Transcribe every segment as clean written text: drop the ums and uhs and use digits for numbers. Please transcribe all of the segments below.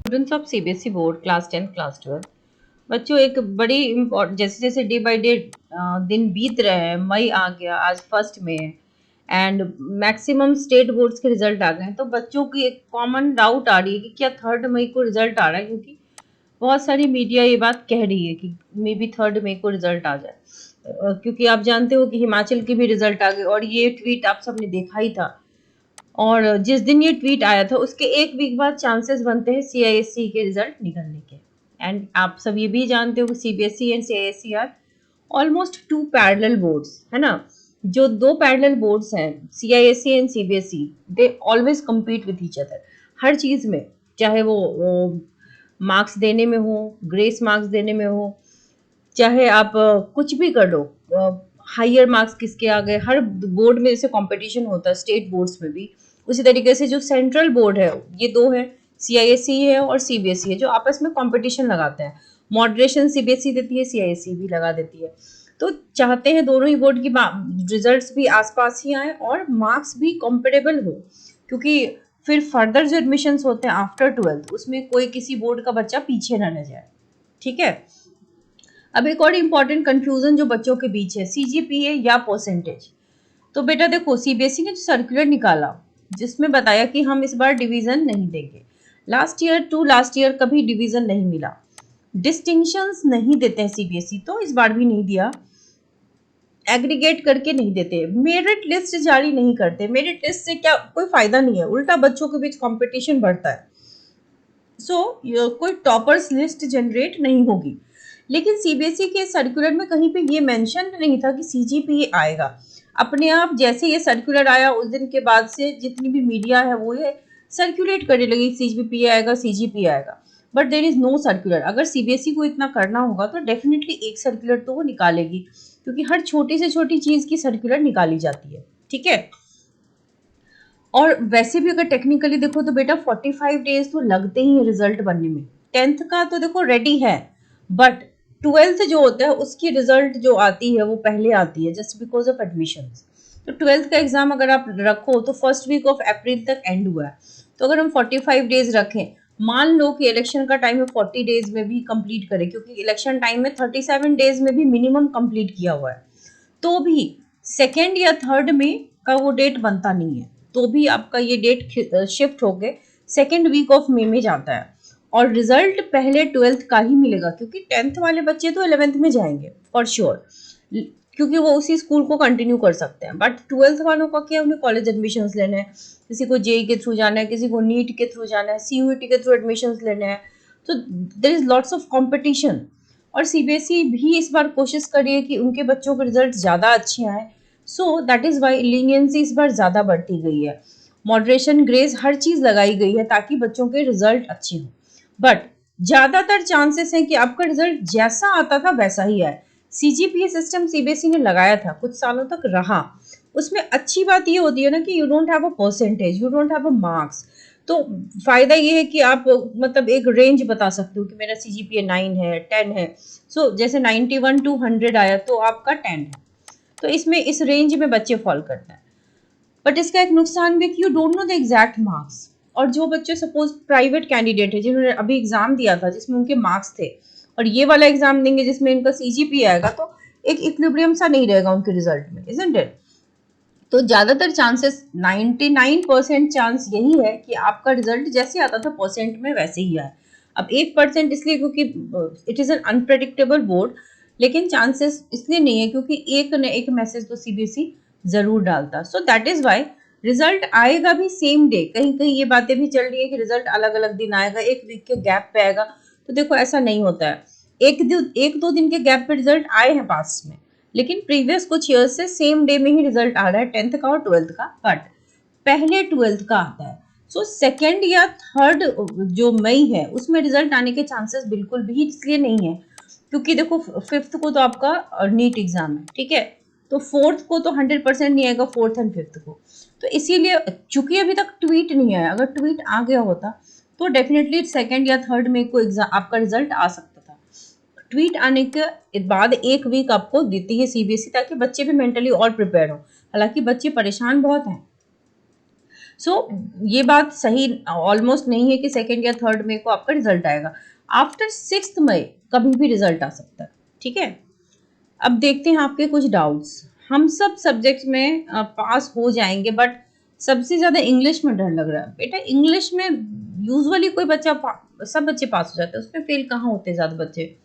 Students of CBSE board class 10 class 12 बच्चों, एक बड़ी जैसे जैसे डे बाय डे दिन बीत रहे हैं, मई आ गया, आज 1 मई है एंड मैक्सिमम स्टेट बोर्ड्स के रिजल्ट आ गए हैं। तो बच्चों की एक कॉमन डाउट आ रही है कि क्या 3 मई को रिजल्ट आ रहा है, क्योंकि बहुत सारी मीडिया ये बात कह रही है कि मे बी 3 मई को रिजल्ट आ जाए। क्योंकि आप जानते हो कि हिमाचल के भी रिजल्ट आ गए और ये ट्वीट आप सबने देखा ही था। और जिस दिन ये ट्वीट आया था उसके एक वीक बाद चांसेस बनते हैं सीआईएससी के रिजल्ट निकलने के। एंड आप सब ये भी जानते हो कि CBSE and CISC are almost two parallel boards, है ना। जो दो पैरेलल बोर्ड्स हैं, CISC and CBSE, they always compete with each other हर चीज में, चाहे वो मार्क्स देने में हो, ग्रेस मार्क्स देने में हो, चाहे आप कुछ भी कर लो, हायर मार्क्स किसके आ गए, हर बोर्ड में जैसे कंपटीशन होता है, स्टेट बोर्ड्स में भी उसी तरीके से जो सेंट्रल बोर्ड है, ये दो है, सीआईएससी है और सीबीएसई है, जो आपस में कंपटीशन लगाते हैं। मॉडरेशन सीबीएसई देती है, सीआईएससी भी लगा देती है। तो चाहते हैं दोनों ही बोर्ड की रिजल्ट्स भी आसपास ही आए और मार्क्स भी कंपेरेबल हो, क्योंकि फिर फर्दर जो एडमिशन्स होते हैं आफ्टर 12th, उसमें कोई किसी बोर्ड का बच्चा पीछे ना रह जाए। ठीक है। अब एक और इम्पॉर्टेंट कंफ्यूजन जो बच्चों के बीच है, सीजीपीए या परसेंटेज। तो बेटा देखो, सीबीएसई ने जो सर्कुलर निकाला जिसमें बताया कि हम इस बार डिवीजन नहीं देंगे, last year to last year कभी डिवीजन नहीं मिला, डिस्टिंक्शंस नहीं देते हैं सीबीएसई, तो इस बार भी नहीं दिया, एग्रीगेट करके नहीं देते, मेरिट लिस्ट जारी नहीं करते। मेरिट लिस्ट से क्या कोई फायदा नहीं है, उल्टा बच्चों के बीच कंपटीशन बढ़ता है। कोई टॉपर्स लिस्ट जनरेट नहीं होगी। लेकिन सीबीएसई के सर्कुलर में कहीं पे ये मेंशन नहीं था कि सीजीपीए आएगा। अपने आप जैसे ये सर्कुलर आया उस दिन के बाद से जितनी भी मीडिया है वो ये सर्कुलेट करने लगी, सीजीपीए आएगा, सीजीपीए आएगा, but there is no circular. अगर सीबीएसई को इतना करना होगा तो डेफिनेटली एक सर्कुलर तो वो निकालेगी, क्योंकि हर छोटी से छोटी चीज की सर्कुलर निकाली जाती है। ठीक है। और वैसे भी अगर टेक्निकली देखो तो बेटा 45 डेज तो लगते ही रिजल्ट बनने में। 10th का तो देखो रेडी है, बट 12th जो होता है उसकी रिजल्ट जो आती है वो पहले आती है, जस्ट बिकॉज ऑफ एडमिशन। तो 12th का एग्जाम अगर आप रखो तो फर्स्ट वीक ऑफ अप्रैल तक एंड हुआ है। तो अगर हम 45 डेज रखें, मान लो कि इलेक्शन का टाइम है 40 डेज में भी कंप्लीट करें, क्योंकि इलेक्शन टाइम में 37 डेज में भी मिनिमम कंप्लीट किया हुआ है, तो भी सेकेंड या थर्ड में का वो डेट बनता नहीं है, तो भी आपका ये डेट शिफ्ट होके सेकेंड वीक ऑफ मई में जाता है। और रिजल्ट पहले 12th का ही मिलेगा, क्योंकि 10th वाले बच्चे तो 11th में जाएंगे फॉर श्योर, क्योंकि वो उसी स्कूल को कंटिन्यू कर सकते हैं। बट 12th वालों का क्या, उन्हें कॉलेज एडमिशन्स लेने हैं, किसी को जेई के थ्रू जाना है, किसी को नीट के थ्रू जाना है, सीयूईटी के थ्रू एडमिशन्स लेने हैं, तो there is lots of competition. और सीबीएसई भी इस बार कोशिश करी है कि उनके बच्चों के रिजल्ट ज़्यादा अच्छे आए, so that is why leniency इस बार ज़्यादा बढ़ती गई है, मॉडरेशन, ग्रेस, हर चीज़ लगाई गई है ताकि बच्चों के रिजल्ट अच्छे हों। बट ज़्यादातर चांसेस हैं कि आपका रिजल्ट जैसा आता था वैसा ही आए। सीजीपीए सिस्टम सीबीएसई ने लगाया था, कुछ सालों तक रहा। उसमें अच्छी बात ये होती है ना कि you don't have a percentage, you don't have a marks. तो फायदा ये है कि आप मतलब एक रेंज बता सकते हो कि मेरा सीजीपीए 9 है, 10 है। जैसे 91 to 100 आया तो आपका 10 है, तो इसमें इस रेंज में बच्चे फॉल करते हैं। बट इसका एक नुकसान भी कि you don't know the exact marks. और जो बच्चे सपोज प्राइवेट कैंडिडेट है जिन्होंने अभी एग्जाम दिया था जिसमें उनके मार्क्स थे, और ये वाला एग्जाम देंगे जिसमें इनका सीजीपीए आएगा, तो एक इक्विलिब्रियम सा नहीं रहेगा उनके रिजल्ट में, इजंट इट। तो ज्यादातर चांसेस 99% चांस यही है कि आपका रिजल्ट जैसे आता था परसेंट में वैसे ही आए। अब 1% इसलिए क्योंकि it is an unpredictable board, लेकिन चांसेस इसलिए नहीं है क्योंकि एक न एक मैसेज तो सीबीएसई जरूर डालता। So that is why result आएगा भी सेम डे। कहीं कहीं ये बातें भी चल रही है कि रिजल्ट अलग अलग दिन आएगा, एक वीक के गैप पे आएगा, तो देखो ऐसा नहीं होता है। एक दो दिन के गैप पे रिजल्ट आए हैं पास में, लेकिन प्रीवियस कुछ ईयर से सेम डे में ही रिजल्ट आ रहा है 10th का और 12th का, बट पहले 12th का आता है। सो सेकेंड या थर्ड जो मई है उसमें रिजल्ट आने के चांसेस बिल्कुल भी इसलिए नहीं है क्योंकि देखो 5th को तो आपका नीट एग्जाम है, ठीक है, तो 4th को तो 100% नहीं आएगा, 4th एंड 5th को। तो इसीलिए चूंकि अभी तक ट्वीट नहीं आया, अगर ट्वीट आ गया होता तो डेफिनेटली सेकेंड या थर्ड मई को एग्जाम आपका रिजल्ट आ सकता था। ट्वीट आने के बाद एक वीक आपको देती है सीबीएसई ताकि बच्चे भी मेंटली और प्रिपेयर हो। हालांकि बच्चे परेशान बहुत हैं, सो ये बात सही ऑलमोस्ट नहीं है कि सेकेंड या थर्ड मई को आपका रिजल्ट आएगा। आफ्टर 6 मई कभी भी रिजल्ट आ सकता है, ठीक है। अब देखते हैं आपके कुछ डाउट्स। हम सब सब्जेक्ट्स में पास हो जाएंगे, बट सबसे ज़्यादा इंग्लिश में डर लग रहा है। बेटा इंग्लिश में यूजुअली कोई बच्चा सब बच्चे पास हो जाते हैं, उसमें फेल कहाँ होते ज़्यादा बच्चे।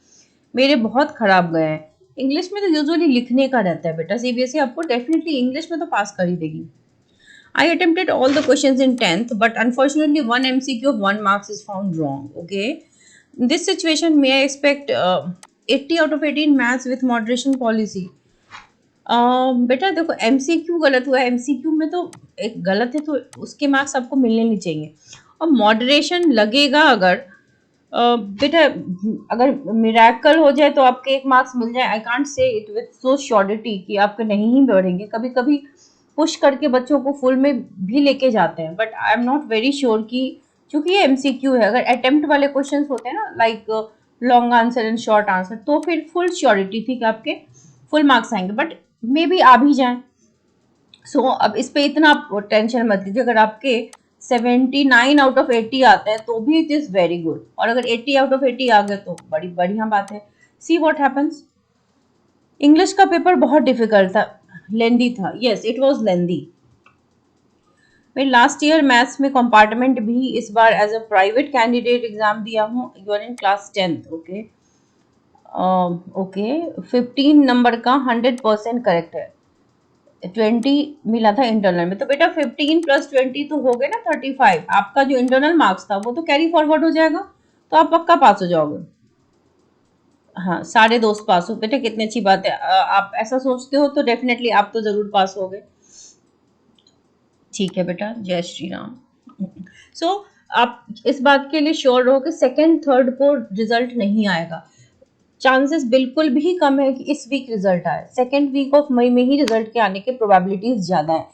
मेरे बहुत खराब गए हैं। इंग्लिश में तो यूजुअली लिखने का रहता है बेटा, सीबीएसई आपको डेफिनेटली इंग्लिश में तो पास कर ही देगी। I attempted all the questions in 10th, but unfortunately one MCQ of 1 marks is found wrong. Okay. In this situation, may I expect 80 out of 18 maths with moderation policy? बेटा देखो MCQ गलत हुआ है, MCQ में तो एक गलत है तो उसके मार्क्स आपको मिलने नहीं चाहिए। और मॉडरेशन लगेगा अगर बेटा अगर मिराकल हो जाए तो आपके 1 मार्क्स मिल जाए। I can't say it with so surety कि आपके नहीं ही बढ़ेंगे। कभी कभी पुश करके बच्चों को फुल में भी लेके जाते हैं, but I am not very sure कि क्योंकि ये एमसीक्यू है। अगर अटेम्प्ट वाले क्वेश्चंस होते हैं ना, like long answer and short answer, तो फिर फुल श्योरिटी थी कि आपके फुल मार्क्स आएंगे, बट मे बी आ भी जाए। सो अब इस पे इतना आप टेंशन मत लीजिए। अगर आपके 79 आउट ऑफ 80 आते हैं तो भी इट इज वेरी गुड, और अगर 80 आउट ऑफ 80 आ गए तो बड़ी बढ़िया बात है। See what happens. इंग्लिश का पेपर बहुत डिफिकल्ट था, लेंदी था। Yes it was lengthy. मैं लास्ट ईयर मैथ्स में कंपार्टमेंट भी इस बार as a private candidate exam दिया हूँ। You are in class 10th। Okay okay 15 number का 100% करेक्ट है। 20 मिला था इंटरनल में, तो बेटा 15 + 20 तो हो गए ना 35। आपका जो इंटरनल मार्क्स था वो तो कैरी फॉरवर्ड हो जाएगा, तो आप पक्का पास हो जाओगे। हाँ सारे दोस्त पास हो। बेटा कितनी अच्छी बात है। आप ऐसा सोचते हो तो डेफिनेटली आप तो जरूर पास हो गए। ठीक है बेटा, जय श्री राम। सो आप इस बात के लिए श्योर रहो कि सेकंड थर्ड को रिजल्ट नहीं आएगा। चांसेस बिल्कुल भी कम है कि इस वीक रिजल्ट आए। सेकेंड वीक ऑफ मई में ही रिजल्ट के आने के प्रोबेबिलिटीज ज्यादा है।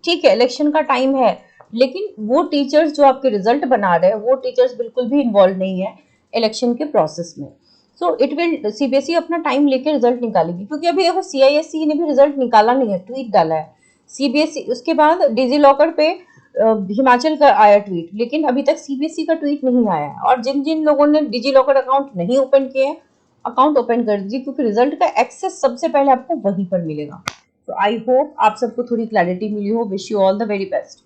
ठीक है इलेक्शन का टाइम है, लेकिन वो टीचर्स जो आपके रिजल्ट बना रहे हैं वो टीचर्स बिल्कुल भी इन्वॉल्व नहीं है इलेक्शन के प्रोसेस में। सो इट विल सीबीएसई अपना टाइम लेके रिजल्ट निकालेगी, क्योंकि अभी देखो सीआईएससी ने भी रिजल्ट निकाला नहीं है, ट्वीट डाला है। सीबीएसई उसके बाद डिजी लॉकर पे हिमाचल का आया ट्वीट, लेकिन अभी तक सीबीएसई का ट्वीट नहीं आया है। और जिन जिन लोगों ने डिजी लॉकर अकाउंट नहीं ओपन किए हैं, अकाउंट ओपन कर दीजिए, क्योंकि रिजल्ट का एक्सेस सबसे पहले आपको वहीं पर मिलेगा। तो आई होप आप सबको थोड़ी क्लैरिटी मिली हो। Wish you all the very best.